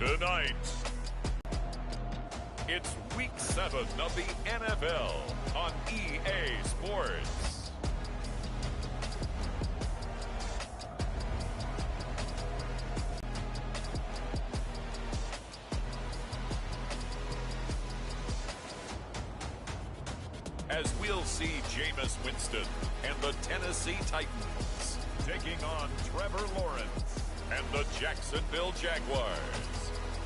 Tonight, it's Week 7 of the NFL on EA Sports. As we'll see Jameis Winston and the Tennessee Titans taking on Trevor Lawrence and the Jacksonville Jaguars.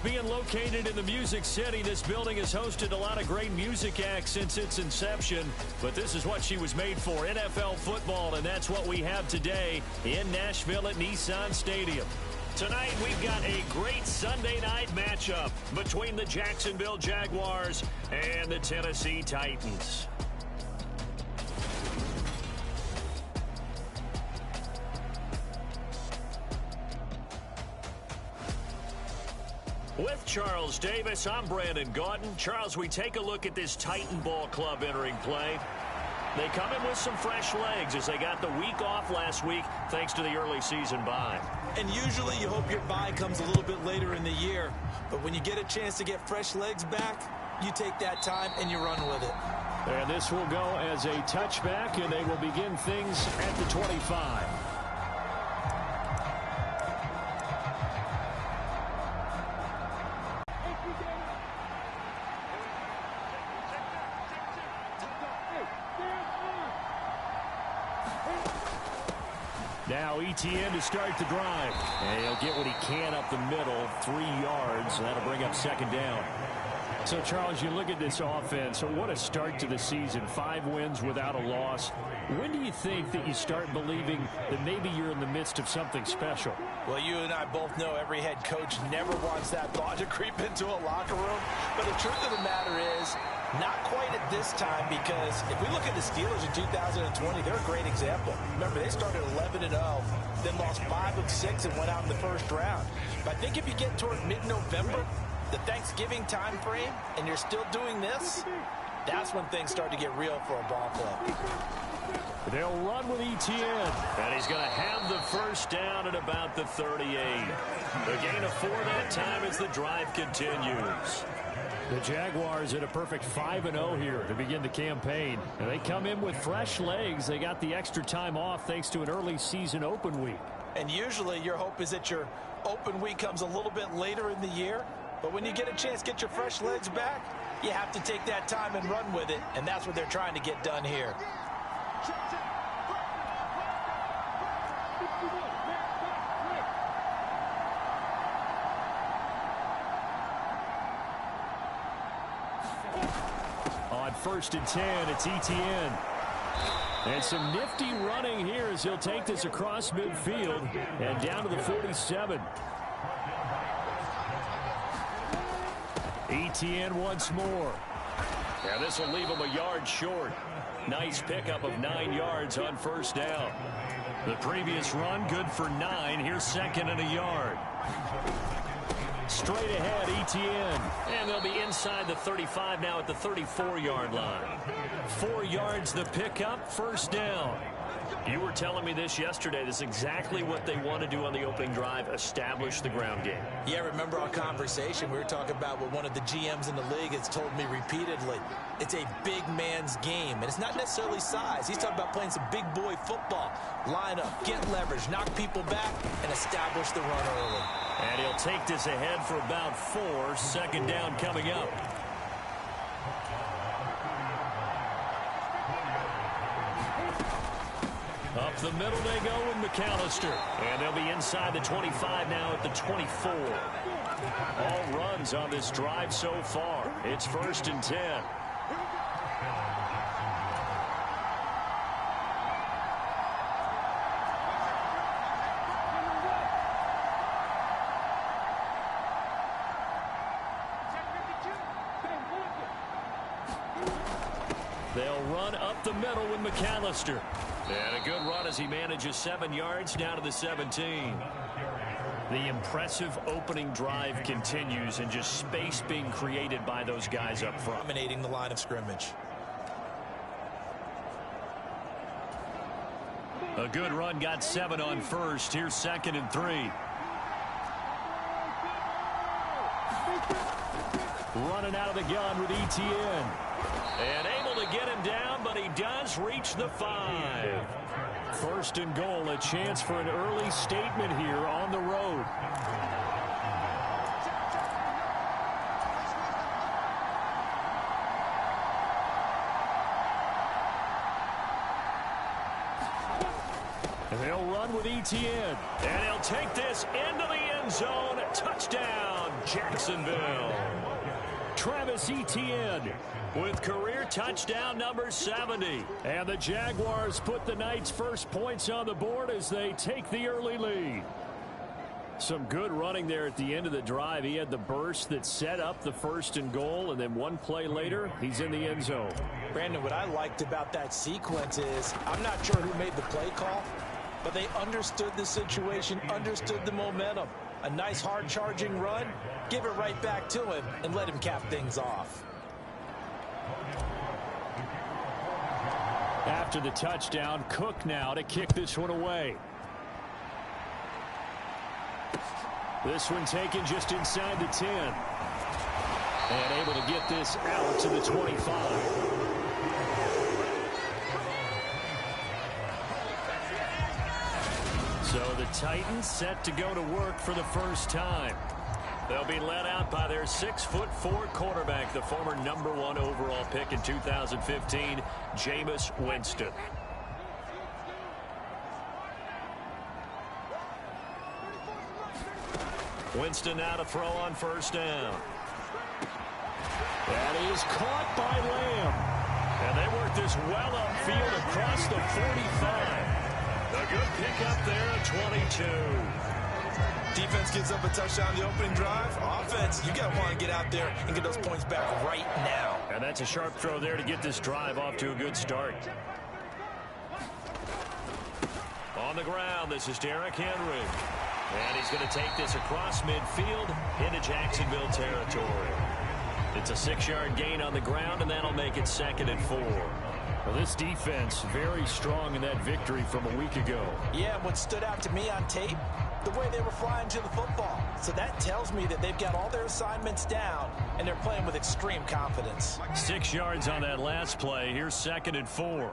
Being located in the Music City, this building has hosted a lot of great music acts since its inception, but this is what she was made for, NFL football, and that's what we have today in Nashville at Nissan Stadium. Tonight, we've got a great Sunday night matchup between the Jacksonville Jaguars and the Tennessee Titans. With Charles Davis, I'm Brandon Gaudin. Charles, we take a look at this Titan Ball Club entering play. They come in with some fresh legs as they got the week off last week thanks to the early season bye. And usually you hope your bye comes a little bit later in the year. But when you get a chance to get fresh legs back, you take that time and you run with it. And this will go as a touchback, and they will begin things at the 25. Now ETN to start the drive. And he'll get what he can up the middle, 3 yards. That'll bring up second down. So, Charles, you look at this offense. So what a start to the season. 5 wins without a loss. When do you think that you start believing that maybe you're in the midst of something special? Well, you and I both know every head coach never wants that thought to creep into a locker room. But the truth of the matter is, not quite at this time, because if we look at the Steelers in 2020, they're a great example. Remember, they started 11-0, then lost 5 of 6 and went out in the first round. But I think if you get toward mid-November, the Thanksgiving time frame, and you're still doing this, that's when things start to get real for a ball club. They'll run with ETN, and he's going to have the first down at about the 38. The gain of 4 that time as the drive continues. The Jaguars at a perfect 5-0 here to begin the campaign. And they come in with fresh legs. They got the extra time off thanks to an early season open week. And usually your hope is that your open week comes a little bit later in the year. But when you get a chance to get your fresh legs back, you have to take that time and run with it. And that's what they're trying to get done here. On 1st and 10, it's ETN. And some nifty running here as he'll take this across midfield and down to the 47. ETN once more. Yeah, this will leave him a yard short. Nice pickup of 9 yards on first down. The previous run good for 9. Here's second and a yard. Straight ahead, ETN. And they'll be inside the 35 now at the 34-yard line. 4 yards the pickup, first down. You were telling me this yesterday. This is exactly what they want to do on the opening drive, establish the ground game. Yeah, remember our conversation. We were talking about what one of the GMs in the league has told me repeatedly. It's a big man's game, and it's not necessarily size. He's talking about playing some big boy football. Line up, get leverage, knock people back, and establish the run early. And he'll take this ahead for about 4. Second down coming up. Up the middle they go with McAllister. And they'll be inside the 25 now at the 24. All runs on this drive so far. It's 1st and 10. They'll run up the middle with McAllister. And a good run as he manages 7 yards down to the 17. The impressive opening drive continues, and just space being created by those guys up front. Dominating the line of scrimmage. A good run, got 7 on first. Here's 2nd and 3. running out of the gun with Etienne. And able to get him down, but he does reach the 5. First and goal, a chance for an early statement here on the road. They'll run with Etienne. And he'll take this into the end zone. Touchdown, Jacksonville. Travis Etienne with career touchdown number 70. And the Jaguars put the night's first points on the board as they take the early lead. Some good running there at the end of the drive. He had the burst that set up the first and goal, and then one play later, he's in the end zone. Brandon, what I liked about that sequence is I'm not sure who made the play call, but they understood the situation, understood the momentum. A nice hard-charging run, give it right back to him, and let him cap things off. After the touchdown, Cook now to kick this one away. This one taken just inside the 10. And able to get this out to the 25. So the Titans set to go to work for the first time. They'll be led out by their 6'4" quarterback, the former #1 overall pick in 2015, Jameis Winston. Winston now to throw on first down. That is caught by Lamb. And they work this well upfield across the 45. A good pickup there at 22. Defense gives up a touchdown the opening drive. Offense, you got to want to get out there and get those points back right now. And that's a sharp throw there to get this drive off to a good start. On the ground, this is Derrick Henry. And he's going to take this across midfield into Jacksonville territory. It's a 6-yard gain on the ground, and that'll make it 2nd and 4. Well, this defense very strong in that victory from a week ago. Yeah, what stood out to me on tape, the way they were flying to the football. So that tells me that they've got all their assignments down, and they're playing with extreme confidence. 6 yards on that last play. Here's 2nd and 4.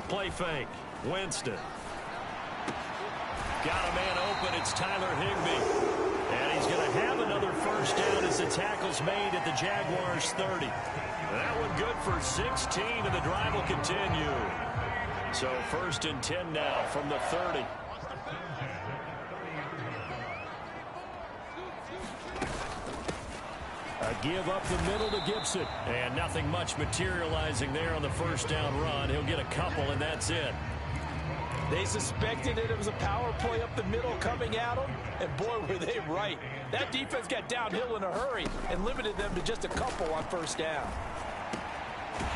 Play fake. Winston. Got a man open. It's Tyler Higbee. And he's going to have another first down as the tackle's made at the Jaguars' 30. That one good for 16, and the drive will continue. So 1st and 10 now from the 30. A give up the middle to Gibson. And nothing much materializing there on the first down run. He'll get a couple, and that's it. They suspected it was a power play up the middle coming at them, and boy, were they right. That defense got downhill in a hurry and limited them to just a couple on first down.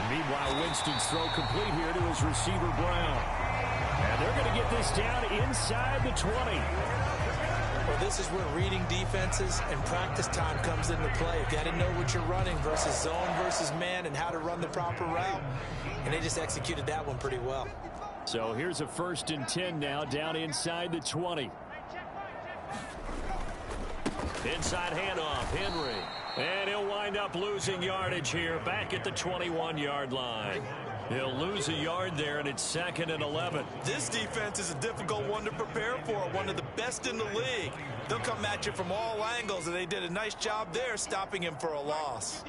Meanwhile, Winston's throw complete here to his receiver, Brown. And they're going to get this down inside the 20. Well, this is where reading defenses and practice time comes into play. You've got to know what you're running versus zone versus man and how to run the proper route. And they just executed that one pretty well. So here's a 1st and 10 now down inside the 20. Inside handoff, Henry. And he'll wind up losing yardage here back at the 21-yard line. He'll lose a yard there, and it's 2nd and 11. This defense is a difficult one to prepare for, one of the best in the league. They'll come at you from all angles, and they did a nice job there stopping him for a loss.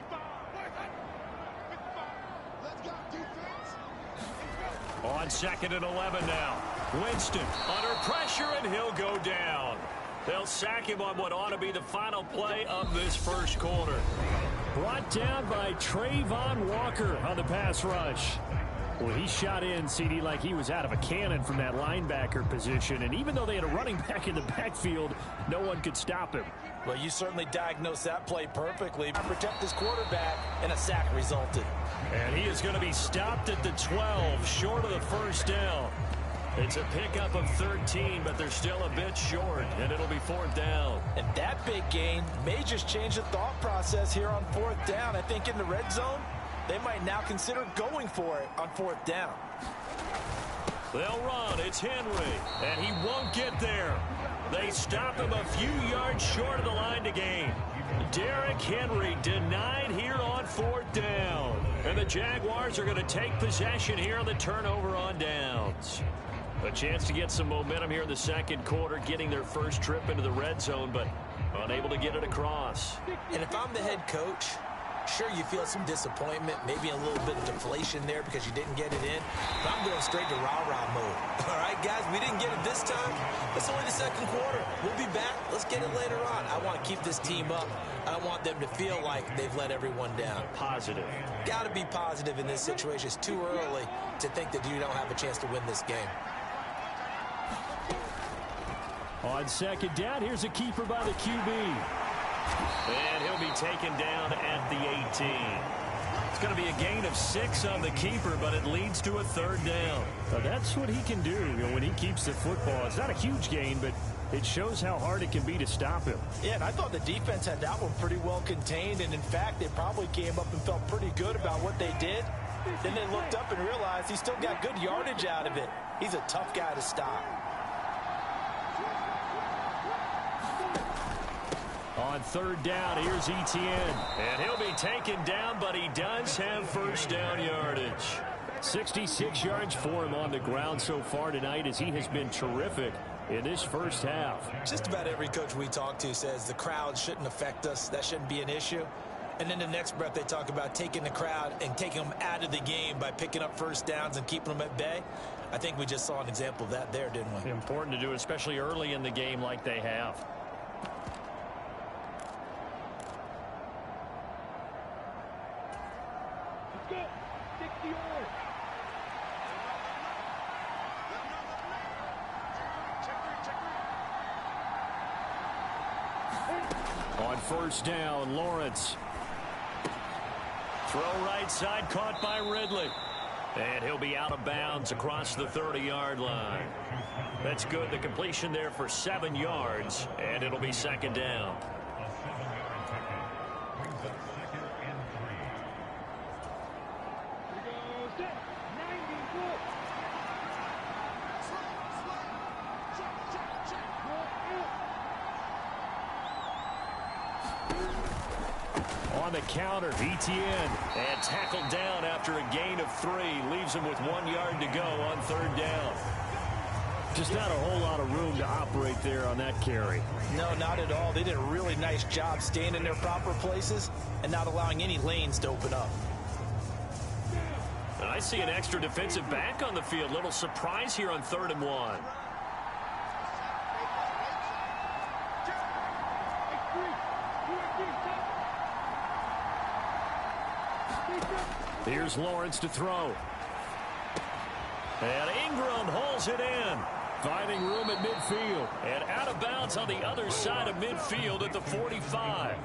On 2nd and 11 now. Winston under pressure, and he'll go down. They'll sack him on what ought to be the final play of this first quarter. Brought down by Trayvon Walker on the pass rush. Well, he shot in, CD, like he was out of a cannon from that linebacker position. And even though they had a running back in the backfield, no one could stop him. Well, you certainly diagnosed that play perfectly. Protect his quarterback, and a sack resulted. And he is going to be stopped at the 12, short of the first down. It's a pickup of 13, but they're still a bit short, and it'll be 4th down. And that big gain may just change the thought process here on 4th down. I think in the red zone, they might now consider going for it on 4th down. They'll run. It's Henry, and he won't get there. They stop him a few yards short of the line to gain. Derrick Henry denied here on 4th down. And the Jaguars are going to take possession here on the turnover on downs. A chance to get some momentum here in the second quarter, getting their first trip into the red zone, but unable to get it across. And if I'm the head coach, sure, you feel some disappointment, maybe a little bit of deflation there because you didn't get it in. But I'm going straight to rah-rah mode. All right, guys, we didn't get it this time. It's only the second quarter. We'll be back. Let's get it later on. I want to keep this team up. I don't want them to feel like they've let everyone down. Positive. Got to be positive in this situation. It's too early to think that you don't have a chance to win this game. On second down, here's a keeper by the QB. And he'll be taken down at the 18. It's going to be a gain of 6 on the keeper, but it leads to a 3rd down. Now that's what he can do, when he keeps the football. It's not a huge gain, but it shows how hard it can be to stop him. Yeah, and I thought the defense had that one pretty well contained, and in fact, they probably came up and felt pretty good about what they did. Then they looked up and realized he still got good yardage out of it. He's a tough guy to stop. On 3rd down, here's Etienne. And he'll be taken down, but he does have first down yardage. 66 yards for him on the ground so far tonight, as he has been terrific in this first half. Just about every coach we talk to says the crowd shouldn't affect us. That shouldn't be an issue. And then the next breath they talk about taking the crowd and taking them out of the game by picking up first downs and keeping them at bay. I think we just saw an example of that there, didn't we? Important to do, especially early in the game like they have. On first down, Lawrence. Throw right side, caught by Ridley. And he'll be out of bounds across the 30-yard line. That's good. The completion there for 7 yards, and it'll be 2nd down. On the counter, Etienne, and tackled down after a gain of 3. Leaves him with 1 yard to go on 3rd down. Just not a whole lot of room to operate there on that carry. No, not at all. They did a really nice job staying in their proper places and not allowing any lanes to open up. And I see an extra defensive back on the field. Little surprise here on 3rd and 1. Here's Lawrence to throw. And Ingram hauls it in. Finding room at midfield. And out of bounds on the other side of midfield at the 45.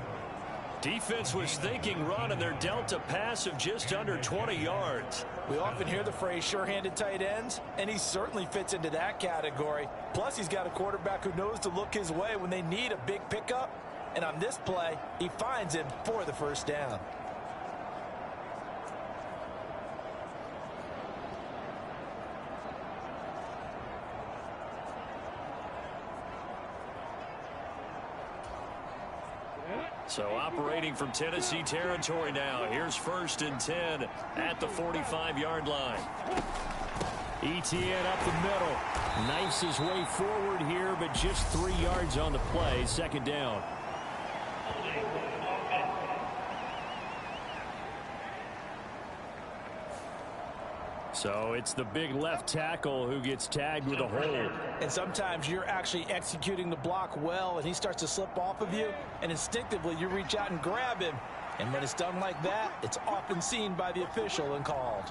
Defense was thinking run, and they're dealt a pass of just under 20 yards. We often hear the phrase sure-handed tight ends, and he certainly fits into that category. Plus, he's got a quarterback who knows to look his way when they need a big pickup. And on this play, he finds him for the first down. So operating from Tennessee territory now. Here's 1st and 10 at the 45-yard line. Etienne up the middle. Knifes his way forward here, but just 3 yards on the play. 2nd down. So it's the big left tackle who gets tagged with a hold. And sometimes you're actually executing the block well, and he starts to slip off of you, and instinctively you reach out and grab him. And when it's done like that, it's often seen by the official and called.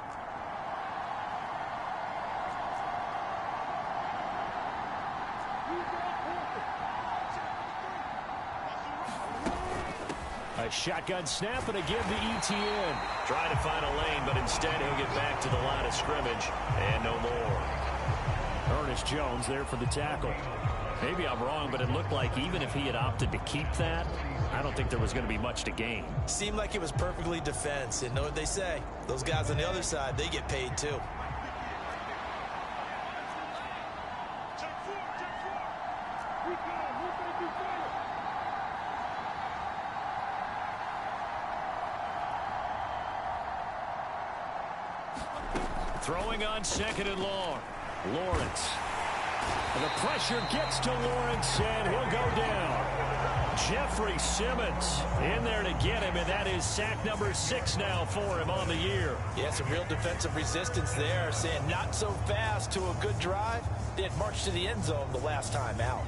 A shotgun snap and a give to Etienne. Trying to find a lane, but instead he'll get back to the line of scrimmage and no more. Ernest Jones there for the tackle. Maybe I'm wrong, but it looked like even if he had opted to keep that, I don't think there was going to be much to gain. Seemed like it was perfectly defense. And know what they say? Those guys on the other side, they get paid too. Throwing on 2nd and long. Lawrence. And the pressure gets to Lawrence, and he'll go down. Jeffrey Simmons in there to get him, and that is sack number 6 now for him on the year. Yeah, some real defensive resistance there, saying not so fast to a good drive. They had marched to the end zone the last time out.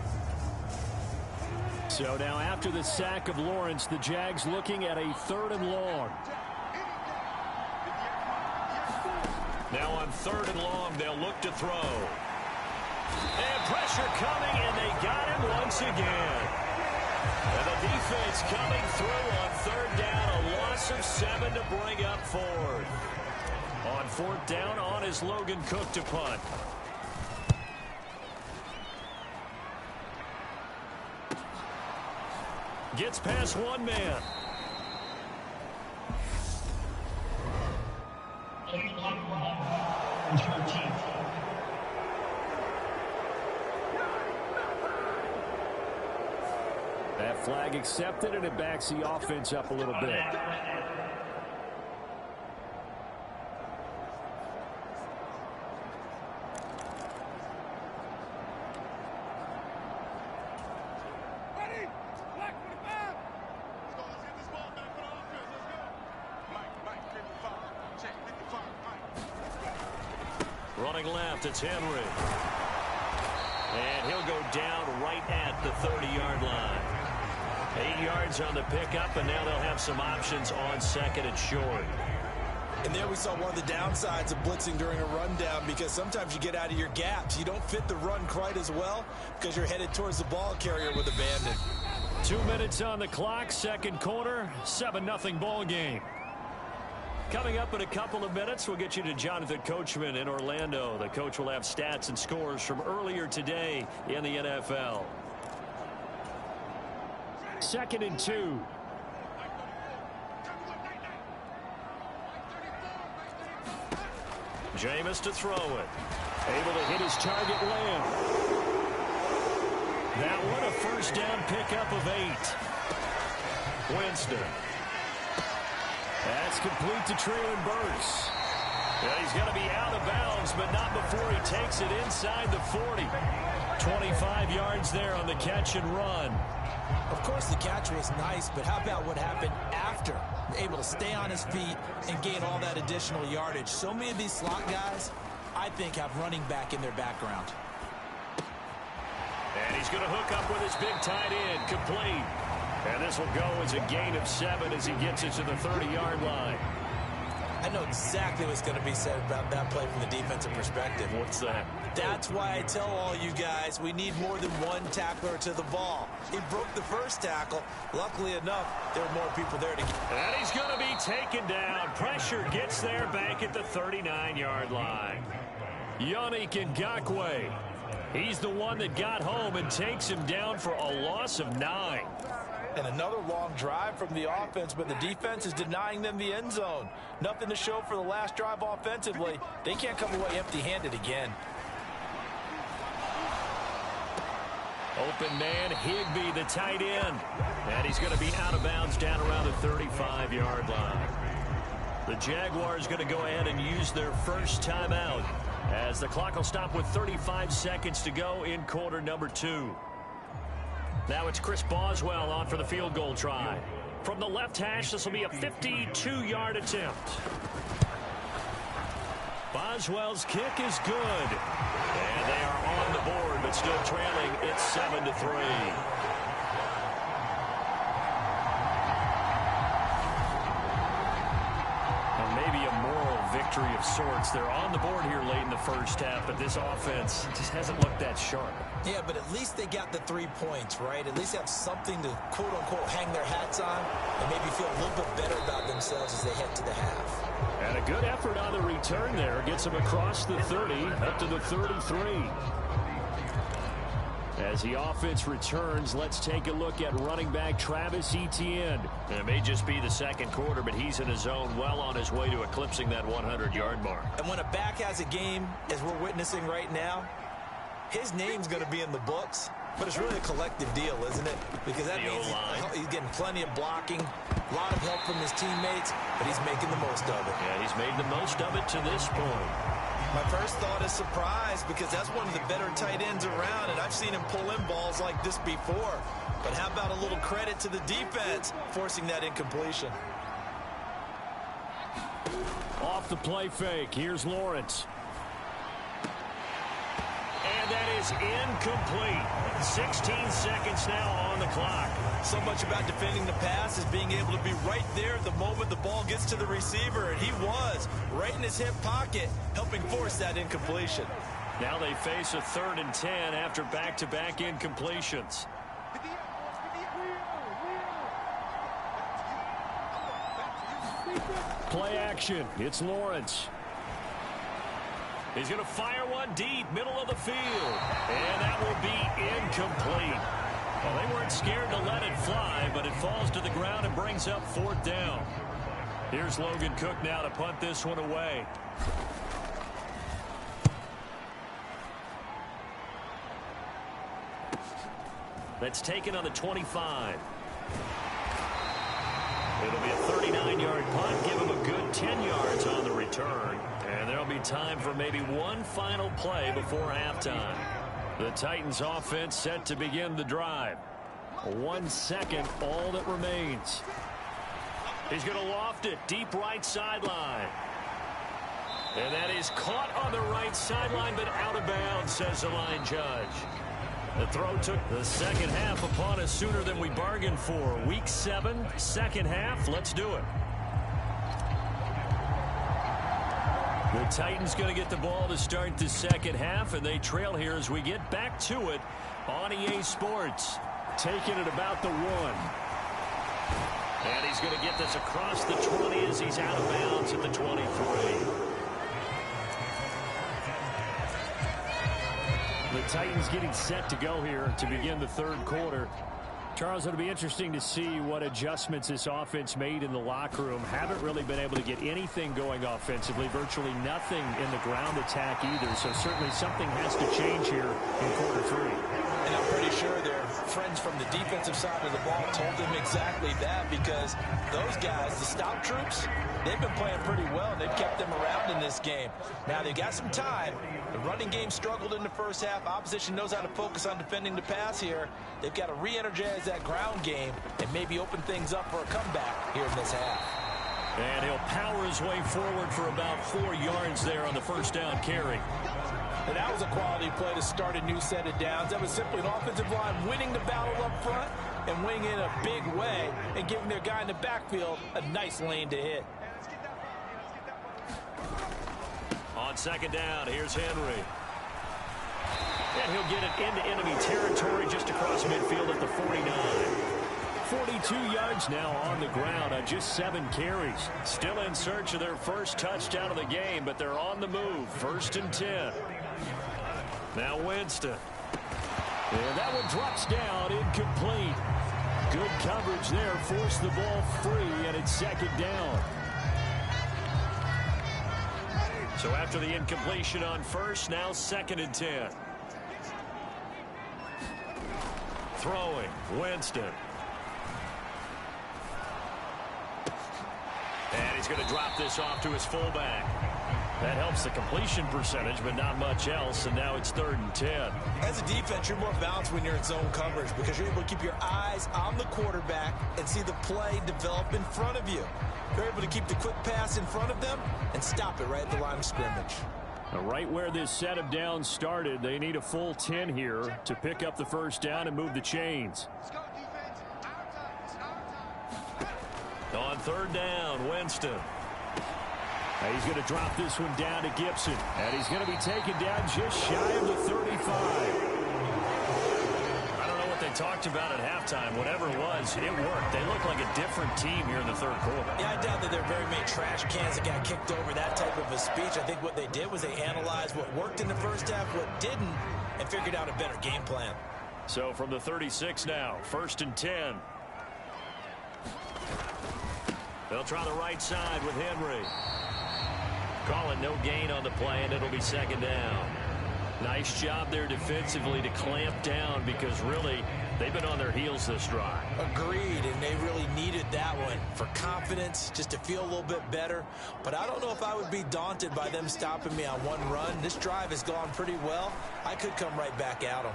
So now after the sack of Lawrence, the Jags looking at a 3rd and long. Now on 3rd and long, they'll look to throw. And pressure coming, and they got him once again. And the defense coming through on 3rd down, a loss of 7 to bring up 4th. On 4th down, on is Logan Cook to punt. Gets past one man. That flag accepted, and it backs the offense up a little bit. Running left, it's Henry. And he'll go down right at the 30-yard line. 8 yards on the pickup, and now they'll have some options on 2nd and short. And there we saw one of the downsides of blitzing during a rundown, because sometimes you get out of your gaps. You don't fit the run quite as well because you're headed towards the ball carrier with abandon. 2 minutes on the clock, 2nd quarter, 7-0 ball game. Coming up in a couple of minutes, we'll get you to Jonathan Coachman in Orlando. The coach will have stats and scores from earlier today in the NFL. 2nd and 2. Jameis to throw it. Able to hit his target, Lamb. That one a 1st down pickup of 8. Winston. That's complete to Treylon Burks. Yeah, he's going to be out of bounds, but not before he takes it inside the 40. 25 yards there on the catch and run. Of course, the catch was nice, but how about what happened after? Able to stay on his feet and gain all that additional yardage. So many of these slot guys, I think, have running back in their background. And he's going to hook up with his big tight end, complete. And this will go as a gain of 7 as he gets it to the 30-yard line. I know exactly what's going to be said about that play from the defensive perspective. What's that? That's why I tell all you guys we need more than one tackler to the ball. He broke the first tackle. Luckily enough, there were more people there to get. And he's going to be taken down. Pressure gets there back at the 39-yard line. Yannick Ngakoue. He's the one that got home and takes him down for a loss of 9. And another long drive from the offense, but the defense is denying them the end zone. Nothing to show for the last drive offensively. They can't come away empty-handed again. Open man, Higbee, the tight end. And he's going to be out of bounds down around the 35-yard line. The Jaguars going to go ahead and use their first timeout as the clock will stop with 35 seconds to go in quarter number 2. Now it's Chris Boswell on for the field goal try. From the left hash, this will be a 52-yard attempt. Boswell's kick is good. And they are on the board, but still trailing. It's 7-3. Maybe a moral victory of sorts. They're on the board here late in the first half, but this offense just hasn't looked that sharp. Yeah, but at least they got the 3 points, right? At least have something to, quote-unquote, hang their hats on and maybe feel a little bit better about themselves as they head to the half. And a good effort on the return there. Gets them across the 30, up to the 33. As the offense returns, let's take a look at running back Travis Etienne. It may just be the second quarter, but he's in his zone, well on his way to eclipsing that 100-yard mark. And when a back has a game, as we're witnessing right now, his name's going to be in the books, but it's really a collective deal, isn't it? Because that means he's getting plenty of blocking, A lot of help from his teammates, but he's making the most of it. Yeah, he's made the most of it to this point. My first thought is surprise, because that's one of the better tight ends around, and I've seen him pull in balls like this before. But how about a little credit to the defense forcing that incompletion? Off the play fake, here's Lawrence. And that is incomplete. 16 seconds now on the clock. So much about defending the pass is being able to be right there the moment the ball gets to the receiver, and he was right in his hip pocket, helping force that incompletion. Now they face a 3rd and 10 after back-to-back incompletions. Play action, it's Lawrence. He's going to fire one deep, middle of the field. And that will be incomplete. Well, they weren't scared to let it fly, but it falls to the ground and brings up 4th down. Here's Logan Cook now to punt this one away. That's taken on the 25. It'll be a 39-yard punt. Give him a good 10 yards on the return. And there'll be time for maybe one final play before halftime. The Titans offense set to begin the drive. 1 second, all that remains. He's going to loft it deep right sideline. And that is caught on the right sideline, but out of bounds, says the line judge. The throw took the second half upon us sooner than we bargained for. Week 7, second half. Let's do it. The Titans going to get the ball to start the second half, and they trail here as we get back to it on EA Sports. Taking it about the 1. And he's going to get this across the 20 as he's out of bounds at the 23. The Titans getting set to go here to begin the 3rd quarter. Charles, it'll be interesting to see what adjustments this offense made in the locker room. Haven't really been able to get anything going offensively, virtually nothing in the ground attack either. So certainly something has to change here in quarter 3. And I'm pretty sure their friends from the defensive side of the ball told them exactly that, because those guys, the stout troops, they've been playing pretty well, and they've kept them around in this game. Now, they've got some time. The running game struggled in the first half. Opposition knows how to focus on defending the pass here. They've got to re-energize that ground game and maybe open things up for a comeback here in this half. And he'll power his way forward for about 4 yards there on the first down carry. And that was a quality play to start a new set of downs. That was simply an offensive line winning the battle up front and winning in a big way and giving their guy in the backfield a nice lane to hit. On second down, here's Henry. And he'll get it into enemy territory just across midfield at the 49. 42 yards now on the ground on just 7 carries. Still in search of their first touchdown of the game, but they're on the move. 1st and 10. Now Winston. And that one drops down, incomplete. Good coverage there, forced the ball free, and it's 2nd down. So after the incompletion on first, now 2nd and 10. Throwing, Winston. And he's going to drop this off to his fullback. That helps the completion percentage, but not much else, and now it's 3rd and 10. As a defense, you're more balanced when you're in zone coverage because you're able to keep your eyes on the quarterback and see the play develop in front of you. You're able to keep the quick pass in front of them and stop it right at the line of scrimmage. Right where this set of downs started, they need a full 10 here to pick up the first down and move the chains. On 3rd down, Winston. He's going to drop this one down to Gibson. And he's going to be taken down just shy of the 35. I don't know what they talked about at halftime. Whatever it was, it worked. They look like a different team here in the 3rd quarter. Yeah, I doubt that there are very many trash cans that got kicked over, that type of a speech. I think what they did was they analyzed what worked in the first half, what didn't, and figured out a better game plan. So from the 36 now, 1st and 10. They'll try the right side with Henry. Calling no gain on the play, and it'll be 2nd down. Nice job there defensively to clamp down, because really They've been on their heels this drive. Agreed, and they really needed that one for confidence, just to feel a little bit better. But I don't know if I would be daunted by them stopping me on one run. This drive has gone pretty well. I could come right back at them.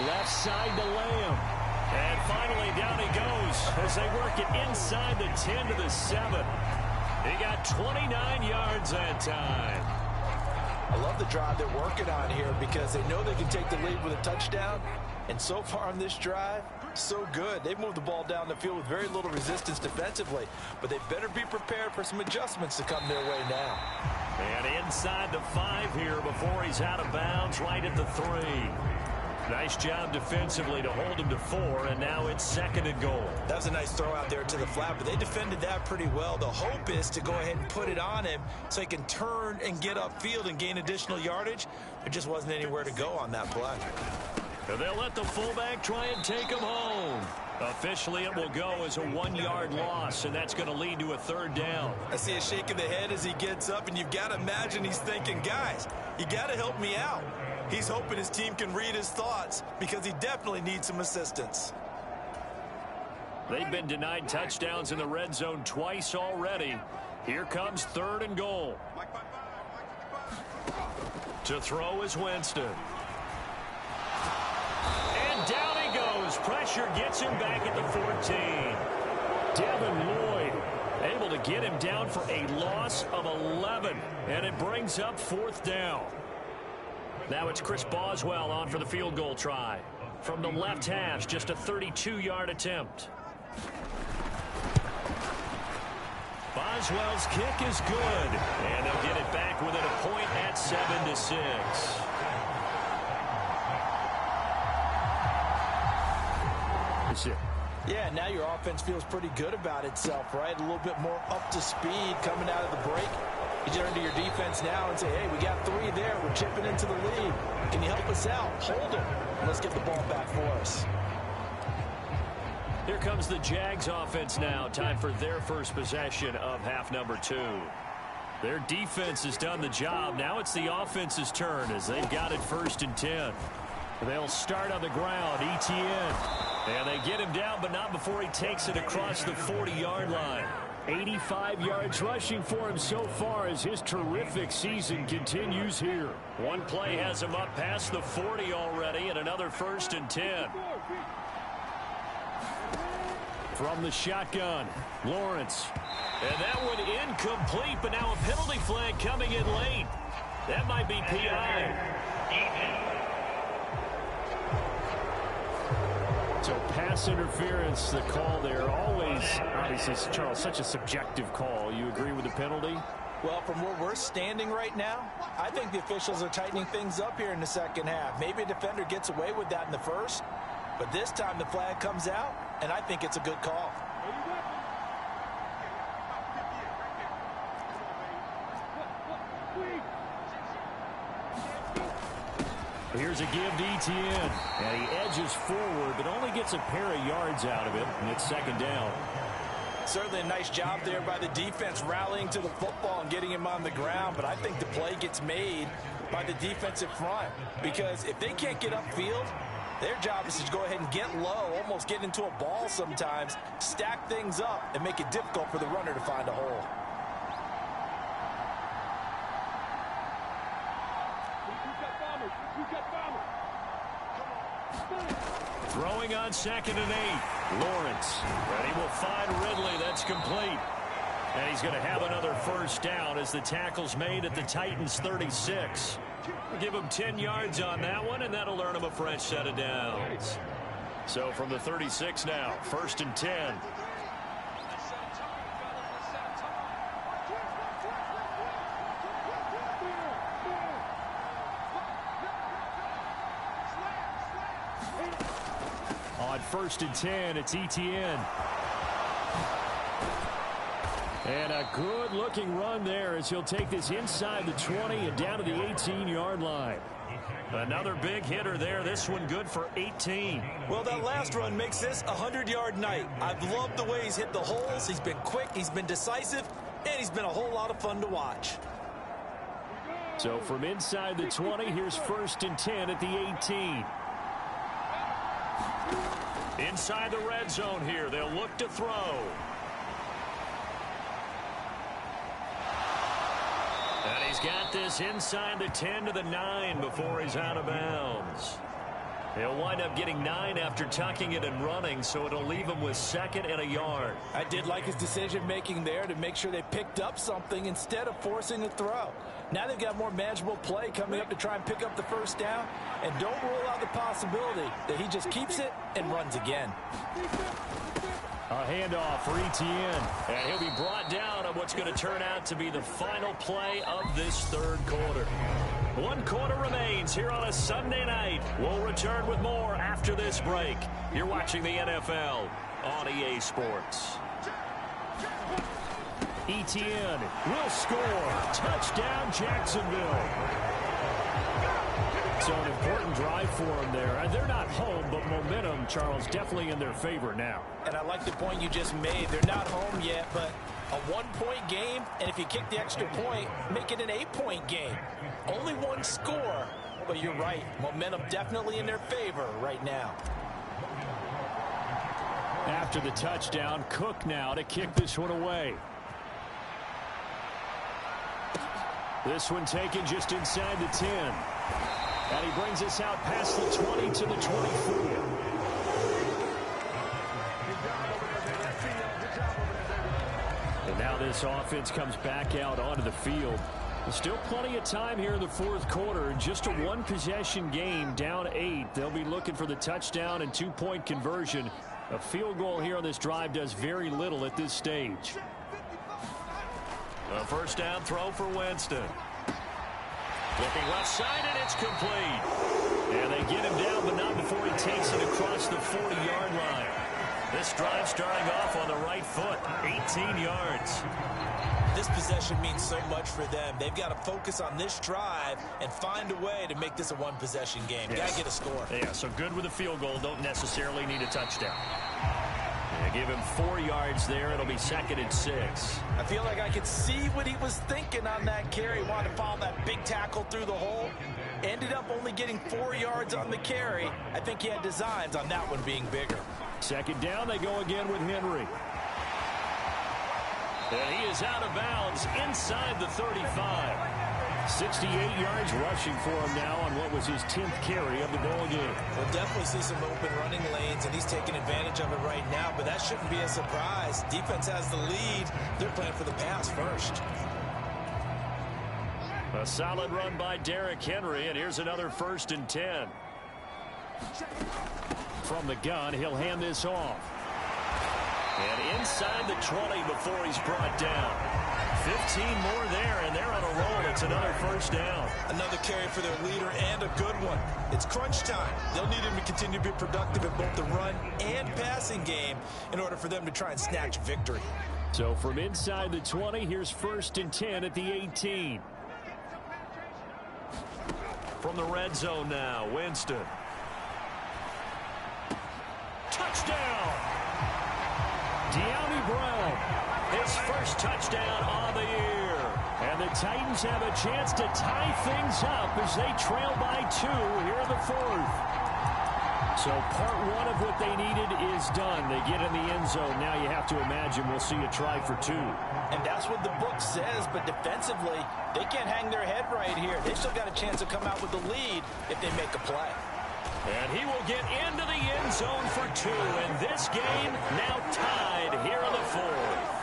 Left side to Lamb. And finally down he goes as they work it inside the 10 to the 7. He got 29 yards that time. I love the drive they're working on here because they know they can take the lead with a touchdown. And so far on this drive, so good. They've moved the ball down the field with very little resistance defensively. But they better be prepared for some adjustments to come their way now. And inside the 5 here before he's out of bounds, right at the 3. Nice job defensively to hold him to 4, and now it's 2nd and goal. That was a nice throw out there to the flat, but they defended that pretty well. The hope is to go ahead and put it on him so he can turn and get upfield and gain additional yardage. There just wasn't anywhere to go on that play. And they'll let the fullback try and take him home. Officially, it will go as a 1-yard loss, and that's going to lead to a 3rd down. I see a shake of the head as he gets up, and you've got to imagine he's thinking, guys, you got to help me out. He's hoping his team can read his thoughts because he definitely needs some assistance. They've been denied touchdowns in the red zone twice already. Here comes 3rd and goal. To throw is Winston. And down he goes. Pressure gets him back at the 14. Devin Lloyd able to get him down for a loss of 11. And it brings up 4th down. Now it's Chris Boswell on for the field goal try. From the left hash, just a 32-yard attempt. Boswell's kick is good. And they'll get it back within a point at 7-6. Yeah, now your offense feels pretty good about itself, right? A little bit more up to speed coming out of the break. You turn to your defense now and say, hey, we got 3 there. We're chipping into the lead. Can you help us out? Hold it. Let's get the ball back for us. Here comes the Jags offense now. Time for their first possession of half number 2. Their defense has done the job. Now it's the offense's turn as they've got it 1st and 10. They'll start on the ground. Etienne. And they get him down, but not before he takes it across the 40-yard line. 85 yards rushing for him so far as his terrific season continues here. One play has him up past the 40 already, and another 1st and 10. From the shotgun, Lawrence. And that one incomplete, but now a penalty flag coming in late. That might be PI. So pass interference, the call there. Always, obviously, Charles, such a subjective call. You agree with the penalty? Well, from where we're standing right now, I think the officials are tightening things up here in the second half. Maybe a defender gets away with that in the first, but this time the flag comes out, and I think it's a good call. Here's a give to Etienne, and he edges forward, but only gets a pair of yards out of it, and it's 2nd down. Certainly a nice job there by the defense rallying to the football and getting him on the ground, but I think the play gets made by the defensive front because if they can't get upfield, their job is to go ahead and get low, almost get into a ball sometimes, stack things up, and make it difficult for the runner to find a hole. Throwing on 2nd and 8. Lawrence. And he will find Ridley. That's complete. And he's going to have another 1st down as the tackle's made at the Titans' 36. We'll give him 10 yards on that one, and that'll earn him a fresh set of downs. So from the 36 now, 1st and 10. On 1st and 10, it's Etienne. And a good-looking run there as he'll take this inside the 20 and down to the 18-yard line. Another big hitter there. This one good for 18. Well, that last run makes this a 100-yard night. I've loved the way he's hit the holes. He's been quick, he's been decisive, and he's been a whole lot of fun to watch. So from inside the 20, here's 1st and 10 at the 18. Inside the red zone here, they'll look to throw. And he's got this inside the 10 to the 9 before he's out of bounds. He'll wind up getting 9 after tucking it and running, so it'll leave him with 2nd and a yard. I did like his decision-making there to make sure they picked up something instead of forcing a throw. Now they've got more manageable play coming up to try and pick up the first down, and don't rule out the possibility that he just keeps it and runs again. A handoff for Etienne. And he'll be brought down on what's going to turn out to be the final play of this third quarter. 1 quarter remains here on a Sunday night. We'll return with more after this break. You're watching the NFL on EA Sports. Etienne will score. Touchdown, Jacksonville. So an important drive for them there. They're not home, but momentum, Charles, definitely in their favor now. And I like the point you just made. They're not home yet, but a 1-point game, and if you kick the extra point, make it an 8-point game. Only 1 score, but you're right. Momentum definitely in their favor right now. After the touchdown, Cook now to kick this one away. This one taken just inside the 10. And he brings us out past the 20 to the 24. And now this offense comes back out onto the field. There's still plenty of time here in the fourth quarter. Just a 1-possession game, down 8. They'll be looking for the touchdown and 2-point conversion. A field goal here on this drive does very little at this stage. A first down throw for Winston. Looking left side, and it's complete. And they get him down, but not before he takes it across the 40-yard line. This drive starting off on the right foot, 18 yards. This possession means so much for them. They've got to focus on this drive and find a way to make this a 1-possession game. Yes. Got to get a score. Yeah, so good with a field goal. Don't necessarily need a touchdown. They give him 4 yards there. It'll be 2nd and 6. I feel like I could see what he was thinking on that carry. Wanted to follow that big tackle through the hole. Ended up only getting 4 yards on the carry. I think he had designs on that one being bigger. 2nd down, they go again with Henry. And he is out of bounds inside the 35. 68 yards rushing for him now on what was his 10th carry of the ball game. We'll definitely see some open running lanes, and he's taking advantage of it right now, but that shouldn't be a surprise. Defense has the lead. They're playing for the pass first. A solid run by Derrick Henry, and here's another 1st and 10. From the gun, he'll hand this off. And inside the 20 before he's brought down. 15 more there, and they're on a roll. It's another first down. Another carry for their leader, and a good one. It's crunch time. They'll need him to continue to be productive in both the run and passing game in order for them to try and snatch victory. So from inside the 20, here's 1st and 10 at the 18. From the red zone now, Winston. Touchdown! De'Ami Brown. His first touchdown on the year. And the Titans have a chance to tie things up as they trail by 2 here in the 4th. So part 1 of what they needed is done. They get in the end zone. Now you have to imagine we'll see a try for 2. And that's what the book says, but defensively, they can't hang their head right here. They've still got a chance to come out with the lead if they make a play. And he will get into the end zone for 2. And this game now tied here in the 4th.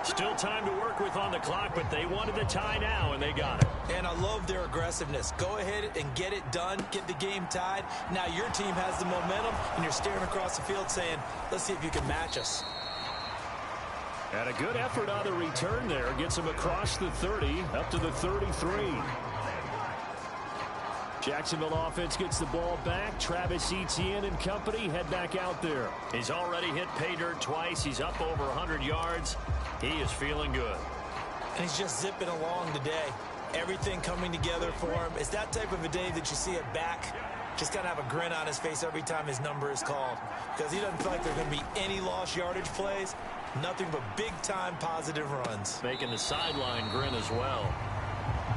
Still time to work with on the clock, but they wanted the tie now, and they got it. And I love their aggressiveness. Go ahead and get it done, get the game tied. Now your team has the momentum, and you're staring across the field saying, let's see if you can match us. And a good effort on the return there. Gets him across the 30, up to the 33. Jacksonville offense gets the ball back. Travis Etienne and company head back out there. He's already hit pay dirt twice. He's up over 100 yards. He is feeling good. And he's just zipping along today. Everything coming together for him. It's that type of a day that you see it back. Just got to have a grin on his face every time his number is called. Because he doesn't feel like there's going to be any lost yardage plays. Nothing but big-time positive runs. Making the sideline grin as well.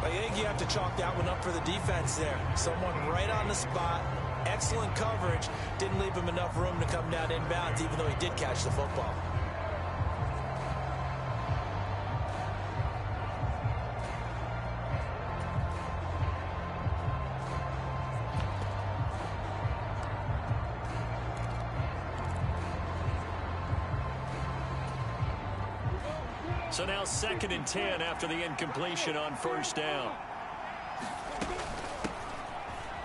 I think you have to chalk that one up for the defense there. Someone right on the spot, Excellent coverage. Didn't leave him enough room to come down inbounds, even though he did catch the football. So now 2nd and 10 after the incompletion on first down.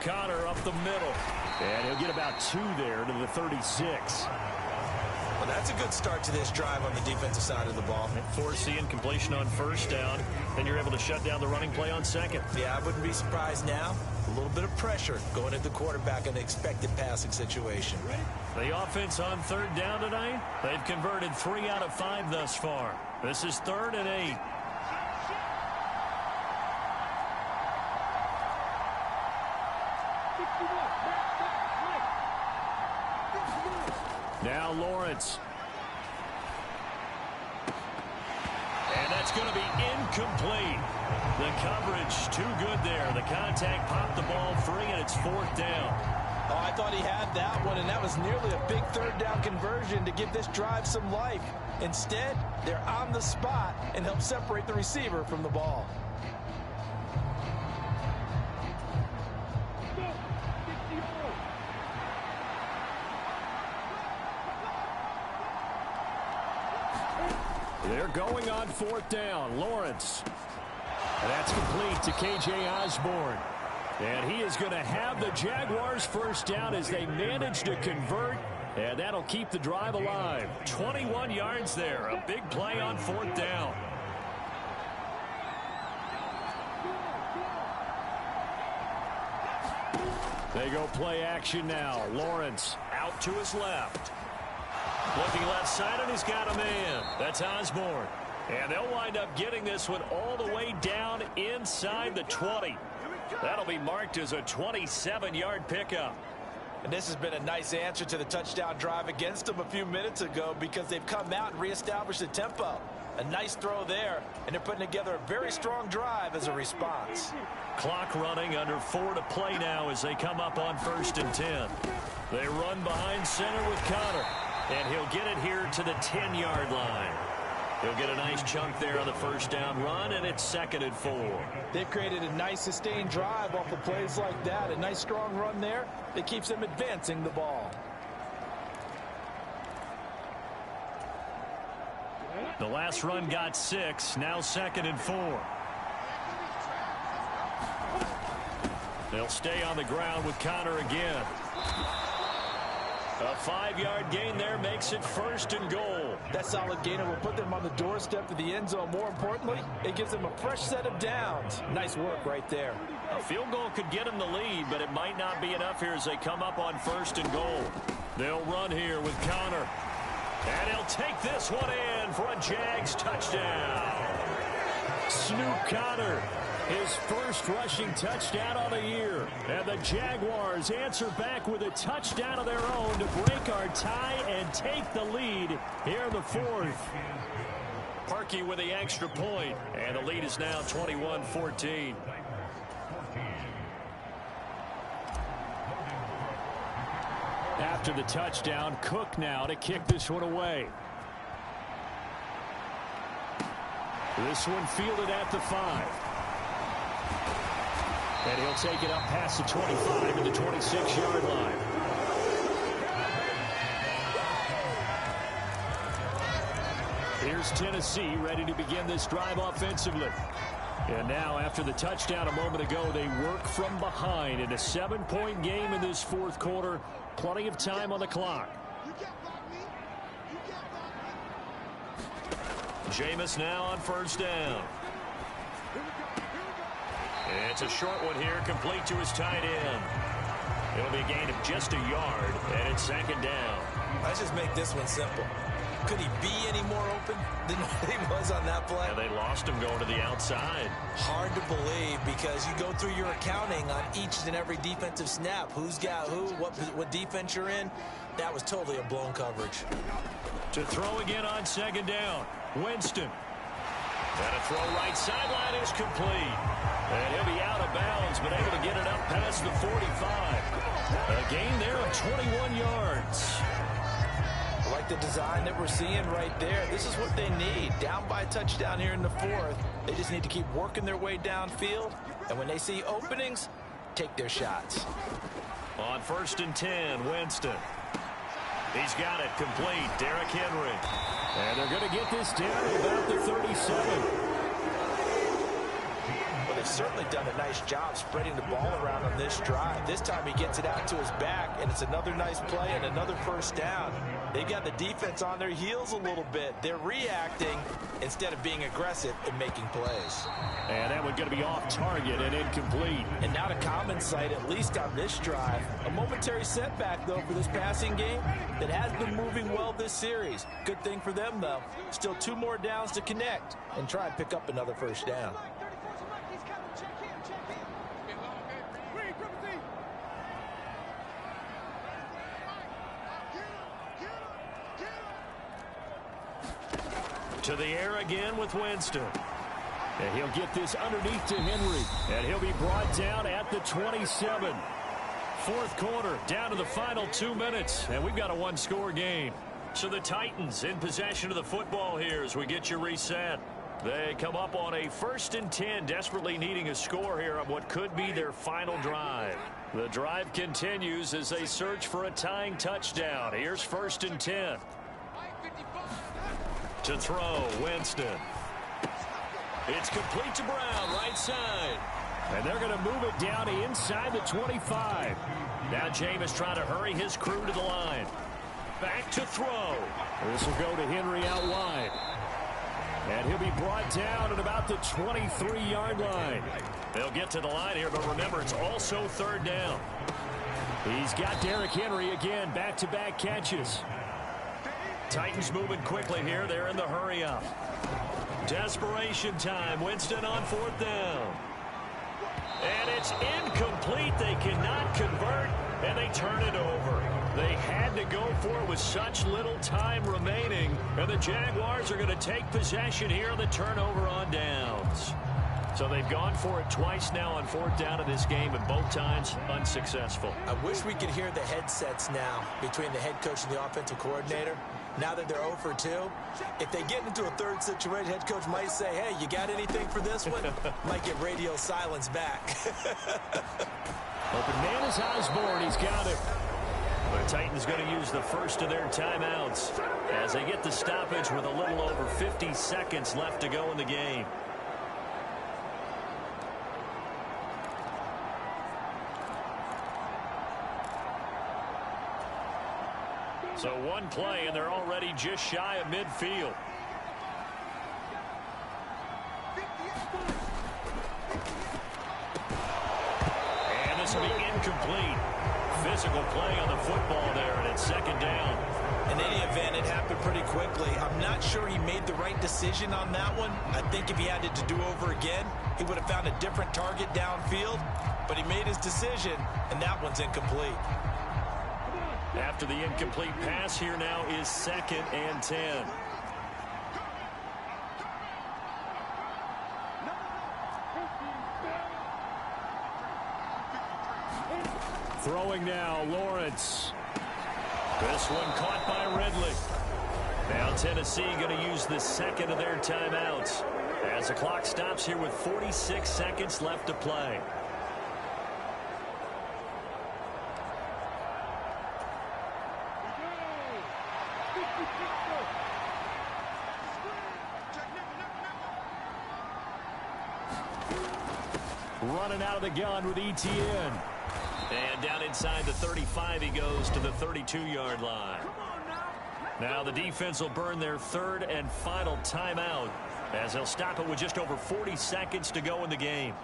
Connor up the middle. And he'll get about 2 there to the 36. Well, that's a good start to this drive on the defensive side of the ball. Force the incompletion on first down. Then you're able to shut down the running play on second. Yeah, I wouldn't be surprised now. A little bit of pressure going at the quarterback in an expected passing situation. The offense on 3rd down tonight, they've converted 3 out of 5 thus far. This is 3rd and 8. Now Lawrence. And that's going to be incomplete. The coverage too good there. The contact popped the ball free, and it's 4th down. Oh, I thought he had that one, and that was nearly a big 3rd down conversion to give this drive some life. Instead, they're on the spot and help separate the receiver from the ball. They're going on 4th down. Lawrence. And that's complete to K.J. Osborne. And he is going to have the Jaguars first down as they manage to convert. And that'll keep the drive alive. 21 yards there. A big play on 4th down. They go play action now. Lawrence out to his left. Looking left side, and he's got a man. That's Osborne. And they'll wind up getting this one all the way down inside the 20. That'll be marked as a 27-yard pickup. And this has been a nice answer to the touchdown drive against them a few minutes ago because they've come out and reestablished the tempo. A nice throw there, and they're putting together a very strong drive as a response. Clock running, under 4 to play now as they come up on 1st and 10. They run behind center with Connor, and he'll get it here to the 10-yard line. He'll get a nice chunk there on the first down run, and it's 2nd and 4. They've created a nice sustained drive off of plays like that. A nice strong run there that keeps them advancing the ball. The last run got 6, now 2nd and 4. They'll stay on the ground with Connor again. A 5-yard gain there makes it 1st and goal. That solid gainer will put them on the doorstep to the end zone. More importantly, it gives them a fresh set of downs. Nice work right there. A field goal could get them the lead, but it might not be enough here as they come up on 1st and goal. They'll run here with Connor. And he'll take this one in for a Jags touchdown. Snoop Connor, his first rushing touchdown of the year. And the Jaguars answer back with a touchdown of their own to break our tie and take the lead here in the 4th. Parkey with the extra point, and the lead is now 21-14. After the touchdown, Cook now to kick this one away. This one fielded at the 5. And he'll take it up past the 25 to the 26-yard line. Here's Tennessee ready to begin this drive offensively. And now, after the touchdown a moment ago, they work from behind in a 7-point game in this 4th quarter. Plenty of time on the clock. Jameis now on 1st down. It's a short one here, complete to his tight end. It'll be a gain of just a yard, and it's 2nd down. Let's just make this one simple. Could he be any more open than what he was on that play? And they lost him going to the outside. Hard to believe because you go through your accounting on each and every defensive snap. Who's got who, what defense you're in. That was totally a blown coverage. To throw again on 2nd down. Winston. And a throw right sideline is complete. And he'll be out of bounds, but able to get it up past the 45. A gain there of 21 yards. I like the design that we're seeing right there. This is what they need. Down by a touchdown here in the fourth. They just need to keep working their way downfield. And when they see openings, take their shots. On 1st and 10, Winston. He's got it complete. Derrick Henry. And they're going to get this down to about the 37. Well, they've certainly done a nice job spreading the ball around on this drive. This time he gets it out to his back, and it's another nice play and another first down. They got the defense on their heels a little bit. They're reacting instead of being aggressive and making plays. And that one's going to be off target and incomplete. And not a common sight, at least on this drive. A momentary setback, though, for this passing game that has been moving well this series. Good thing for them, though. Still 2 more downs to connect and try and pick up another first down. To the air again with Winston. And he'll get this underneath to Henry. And he'll be brought down at the 27. Fourth quarter, down to the final 2 minutes. And we've got a one-score game. So the Titans in possession of the football here as we get you reset. They come up on a 1st and 10, desperately needing a score here on what could be their final drive. The drive continues as they search for a tying touchdown. Here's 1st and 10. To throw, Winston. It's complete to Brown, right side. And they're going to move it down to inside the 25. Now Jameis trying to hurry his crew to the line. Back to throw. This will go to Henry out wide. And he'll be brought down at about the 23-yard line. They'll get to the line here, but remember, it's also 3rd down. He's got Derrick Henry again, back-to-back catches. Titans moving quickly here. They're in the hurry-up. Desperation time. Winston on 4th down. And it's incomplete. They cannot convert, and they turn it over. They had to go for it with such little time remaining, and the Jaguars are going to take possession here on the turnover on downs. So they've gone for it twice now on 4th down in this game, and both times unsuccessful. I wish we could hear the headsets now between the head coach and the offensive coordinator. Now that they're 0 for 2, if they get into a third situation, head coach might say, hey, you got anything for this one? Might get radio silence back. Open man is Osborne. He's got it. The Titans going to use the first of their timeouts as they get the stoppage with a little over 50 seconds left to go in the game. So one play, and they're already just shy of midfield. And this will be incomplete. Physical play on the football there, and it's 2nd down. In any event, it happened pretty quickly. I'm not sure he made the right decision on that one. I think if he had it to do over again, he would have found a different target downfield. But he made his decision, and that one's incomplete. After the incomplete pass, here now is 2nd and 10. Throwing now, Lawrence. This one caught by Ridley. Now Tennessee going to use the 2nd of their timeouts as the clock stops here with 46 seconds left to play. Running out of the gun with Etienne. And down inside the 35 he goes to the 32-yard line. Now the defense will burn their 3rd and final timeout as they'll stop it with just over 40 seconds to go in the game.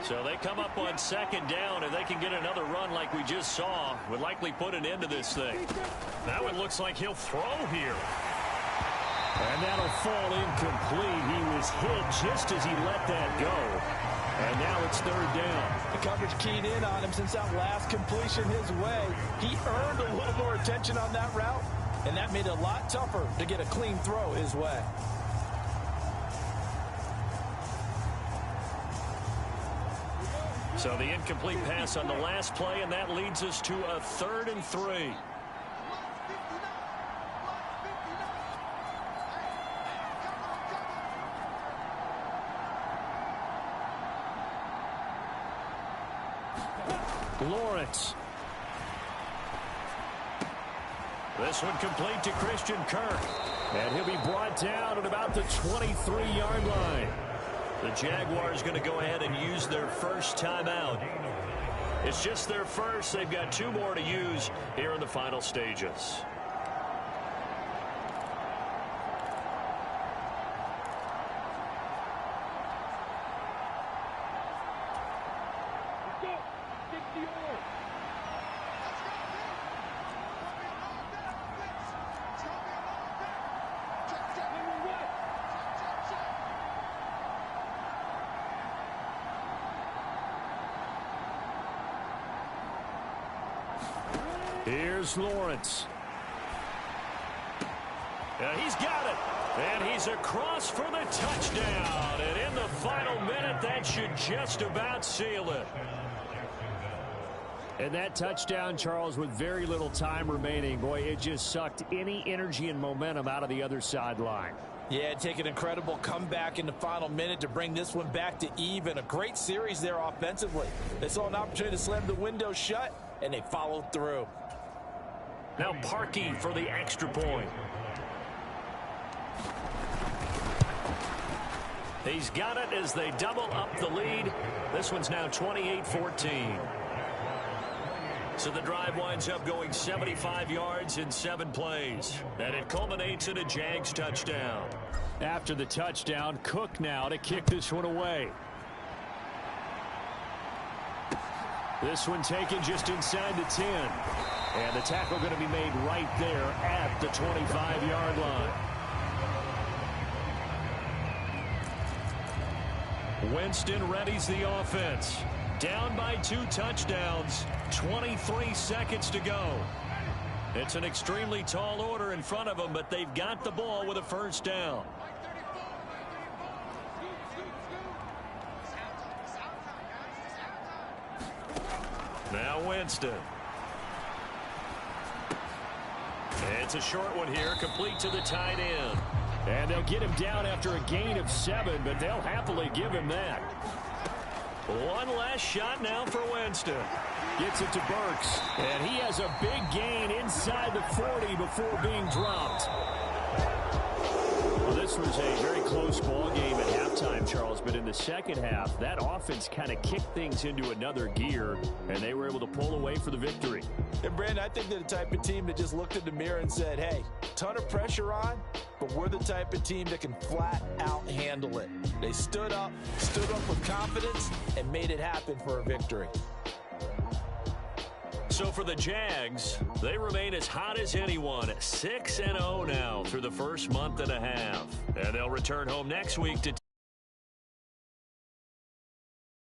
So they come up on 2nd down, and they can get another run like we just saw. Would likely put an end to this thing. That one looks like he'll throw here. And that'll fall incomplete. He was hit just as he let that go. And now it's third down. The coverage keyed in on him since that last completion his way. He earned a little more attention on that route, and that made it a lot tougher to get a clean throw his way. So the incomplete pass on the last play, and that leads us to a 3rd and 3. Lawrence. This one complete to Christian Kirk. And he'll be brought down at about the 23-yard line. The Jaguars going to go ahead and use their first timeout. It's just their first. They've got 2 more to use here in the final stages. Here's Lawrence. He's got it. And he's across for the touchdown. And in the final minute, that should just about seal it. And that touchdown, Charles, with very little time remaining, boy, it just sucked any energy and momentum out of the other sideline. Yeah, take an incredible comeback in the final minute to bring this one back to even. A great series there offensively. They saw an opportunity to slam the window shut, and they followed through. Now Parkey for the extra point. He's got it as they double up the lead. This one's now 28-14. So the drive winds up going 75 yards in 7 plays. And it culminates in a Jags touchdown. After the touchdown, Cook now to kick this one away. This one taken just inside the 10. And the tackle going to be made right there at the 25-yard line. Winston readies the offense. Down by 2 touchdowns. 23 seconds to go. It's an extremely tall order in front of them, but they've got the ball with a first down. Now Winston. It's a short one here, complete to the tight end. And they'll get him down after a gain of 7, but they'll happily give him that. One last shot now for Winston. Gets it to Burks, and he has a big gain inside the 40 before being dropped. Well, this was a very close ball game at halftime, Charles, but in the second half, that offense kind of kicked things into another gear, and they were able to pull away for the victory. And, Brandon, I think they're the type of team that just looked in the mirror and said, hey, ton of pressure on, but we're the type of team that can flat out handle it. They stood up with confidence, and made it happen for a victory. So for the Jags, they remain as hot as anyone, 6-0 now through the first month and a half. And they'll return home next week to